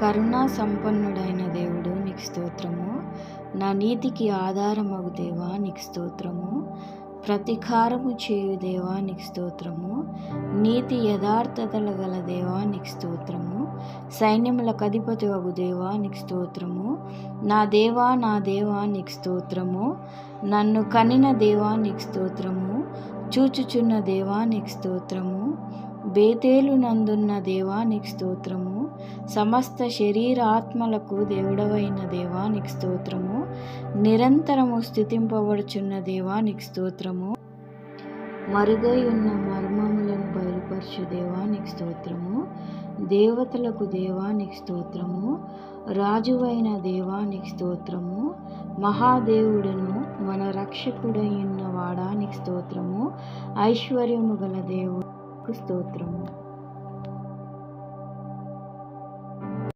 కరుణా సంపన్నుడైన దేవుడు నీకు స్తోత్రము. నా నీతికి ఆధారమగు దేవా నీకు స్తోత్రము. ప్రతీకారము చేయు దేవా నీకు స్తోత్రము. నీతి యథార్థతల గల దేవా నీకు స్తోత్రము. సైన్యములకు అధిపతి వగు దేవా నీకు స్తోత్రము. నా దేవా నీకు స్తోత్రము. నన్ను కనిన దేవా నీకు స్తోత్రము. చూచుచున్న దేవా నీకు స్తోత్రము. బేతేలు నందున్న దేవా నీకు స్తోత్రము. సమస్త శరీరాత్మలకు దేవుడవైన దేవా నీకు స్తోత్రము. నిరంతరము స్థుతింపబడుచున్న దేవా నీకు స్తోత్రము. మరుగై ఉన్న మర్మములను బయలుపరచు దేవా నీకు స్తోత్రము. దేవతలకు దేవా నీకు స్తోత్రము. రాజువైన దేవా నీకు స్తోత్రము. మహాదేవుడును మన రక్షకుడైన వాడా నీకు స్తోత్రము. ఐశ్వర్యము గల దేవుడు స్తోత్రము.